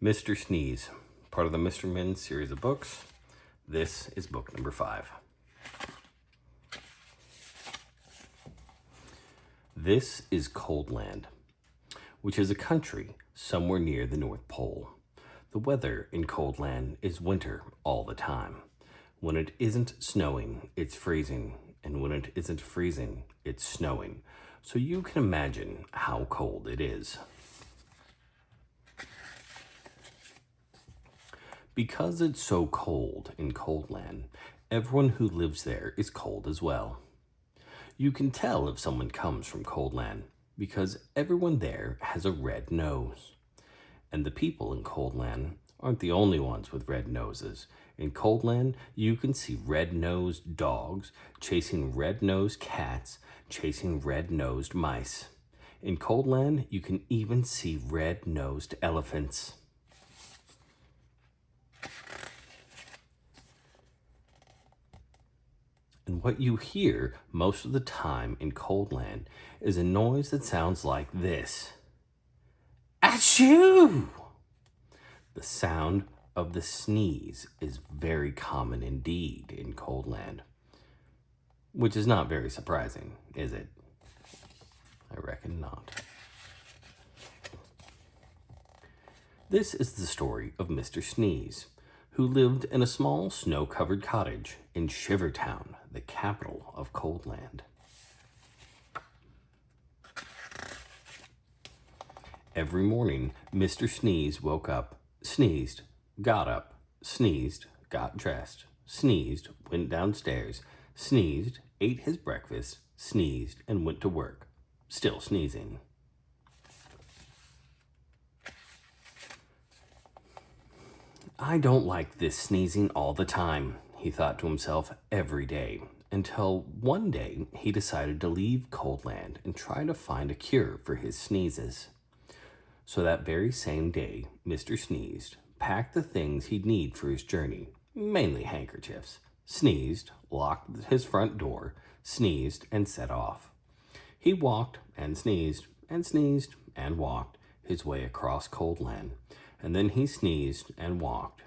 Mr. Sneeze, part of the Mr. Min series of books. This is book number 5. This is Coldland, which is a country somewhere near the North Pole. The weather in Coldland is winter all the time. When it isn't snowing, it's freezing, and when it isn't freezing, it's snowing. So you can imagine how cold it is. Because it's so cold in Coldland, everyone who lives there is cold as well. You can tell if someone comes from Coldland because everyone there has a red nose. And the people in Coldland aren't the only ones with red noses. In Coldland, you can see red-nosed dogs chasing red-nosed cats, chasing red-nosed mice. In Coldland, you can even see red-nosed elephants. And what you hear most of the time in Coldland is a noise that sounds like this. Achoo! The sound of the sneeze is very common indeed in Coldland. Which is not very surprising, is it? I reckon not. This is the story of Mr. Sneeze, who lived in a small snow-covered cottage in Shivertown, the capital of Coldland. Every morning, Mr. Sneeze woke up, sneezed, got up, sneezed, got dressed, sneezed, went downstairs, sneezed, ate his breakfast, sneezed, and went to work, still sneezing. I don't like this sneezing all the time, he thought to himself every day, until one day he decided to leave Coldland and try to find a cure for his sneezes. So that very same day, Mr. Sneezed packed the things he'd need for his journey, mainly handkerchiefs, sneezed, locked his front door, sneezed, and set off. He walked and sneezed and walked his way across Coldland, and then he sneezed and walked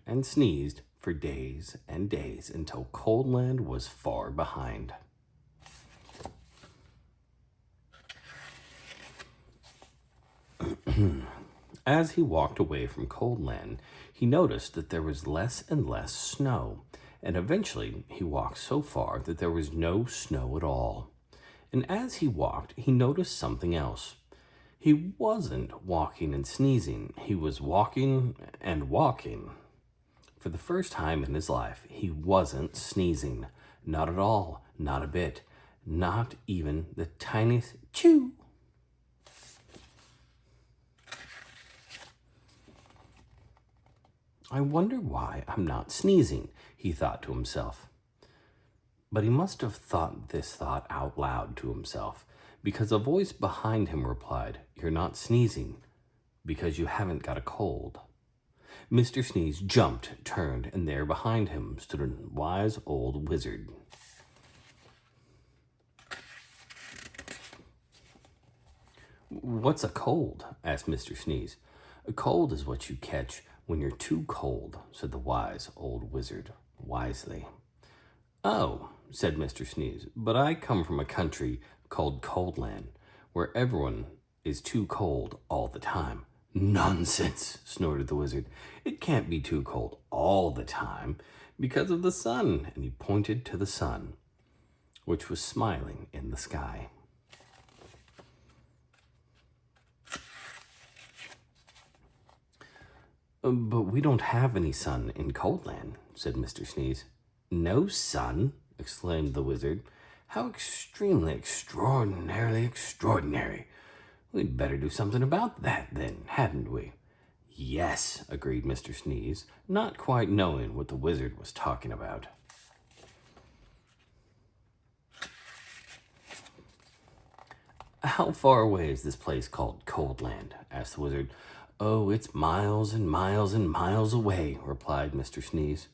and sneezed for days and days until Coldland was far behind. As he walked away from Coldland, he noticed that there was less and less snow, and eventually he walked so far that there was no snow at all. And as he walked, he noticed something else. He wasn't walking and sneezing, he was walking and walking. For the first time in his life, he wasn't sneezing. Not at all, not a bit, not even the tiniest chew. I wonder why I'm not sneezing, he thought to himself. But he must have thought this thought out loud to himself, because a voice behind him replied, "You're not sneezing because you haven't got a cold." Mr. Sneeze jumped, turned, and there behind him stood a wise old wizard. "What's a cold?" asked Mr. Sneeze. "A cold is what you catch when you're too cold," said the wise old wizard wisely. "Oh," said Mr. Sneeze, "but I come from a country called Coldland, where everyone is too cold all the time." "Nonsense," snorted the wizard. "It can't be too cold all the time because of the sun." And he pointed to the sun, which was smiling in the sky. "But we don't have any sun in Coldland," said Mr. Sneeze. "No sun?" exclaimed the wizard. "How extremely extraordinarily extraordinary. We'd better do something about that then, hadn't we?" "Yes," agreed Mr. Sneeze, not quite knowing what the wizard was talking about. "How far away is this place called Coldland?" asked the wizard. "Oh, it's miles and miles and miles away," replied Mr. Sneeze.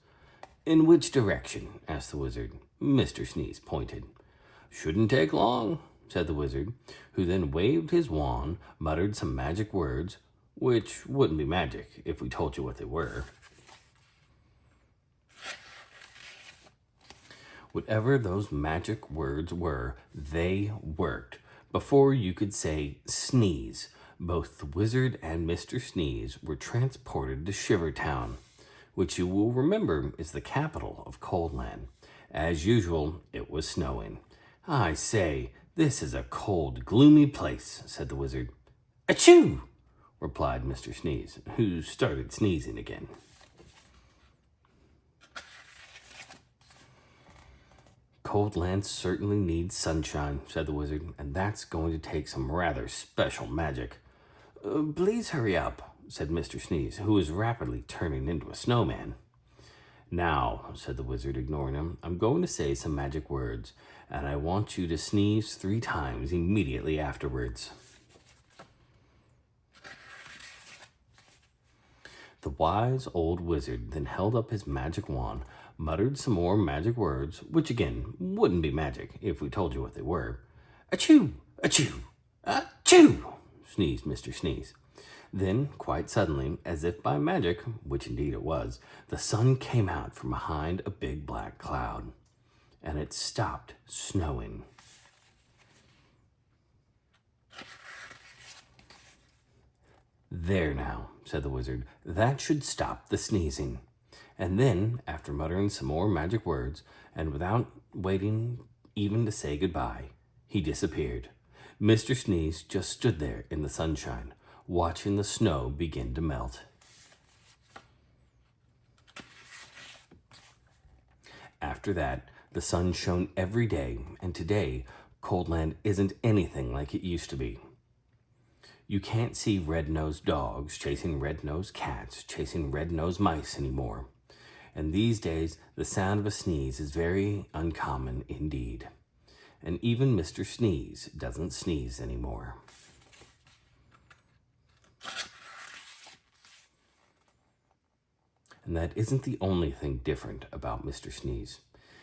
"In which direction?" asked the wizard. Mr. Sneeze pointed. "Shouldn't take long," said the wizard, who then waved his wand, muttered some magic words, which wouldn't be magic if we told you what they were. Whatever those magic words were, they worked. Before you could say sneeze, both the wizard and Mr. Sneeze were transported to Shivertown, which you will remember is the capital of Coldland. As usual, it was snowing. "I say, this is a cold, gloomy place," said the wizard. "Achoo!" replied Mr. Sneeze, who started sneezing again. "Coldland certainly needs sunshine," said the wizard, "and that's going to take some rather special magic." "Please hurry up," said Mr. Sneeze, who was rapidly turning into a snowman. "Now," said the wizard, ignoring him, "I'm going to say some magic words, and I want you to sneeze 3 times immediately afterwards." The wise old wizard then held up his magic wand, muttered some more magic words, which again wouldn't be magic if we told you what they were. "Achoo! Achoo! Achoo!" sneezed Mr. Sneeze. Then, quite suddenly, as if by magic, which indeed it was, the sun came out from behind a big black cloud, and it stopped snowing. "There now," said the wizard, "that should stop the sneezing." And then, after muttering some more magic words, and without waiting even to say goodbye, he disappeared. Mr. Sneeze just stood there in the sunshine, watching the snow begin to melt. After that, the sun shone every day, and today, Coldland isn't anything like it used to be. You can't see red-nosed dogs chasing red-nosed cats, chasing red-nosed mice anymore. And these days, the sound of a sneeze is very uncommon indeed. And even Mr. Sneeze doesn't sneeze anymore. And that isn't the only thing different about Mr. Sneeze.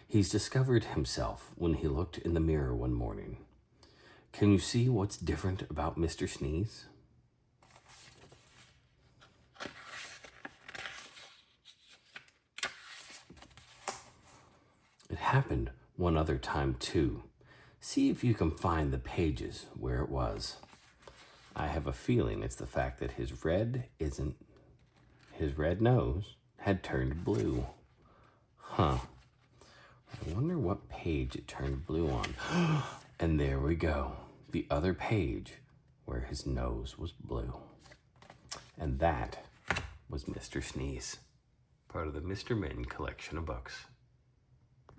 He's discovered himself when he looked in the mirror one morning. Can you see what's different about Mr. Sneeze? It happened one other time too. See if you can find the pages where it was. I have a feeling it's the fact that his red nose had turned blue. I wonder what page it turned blue on. And there we go. The other page where his nose was blue. And that was Mr. Sneeze, part of the Mr. Minn collection of books.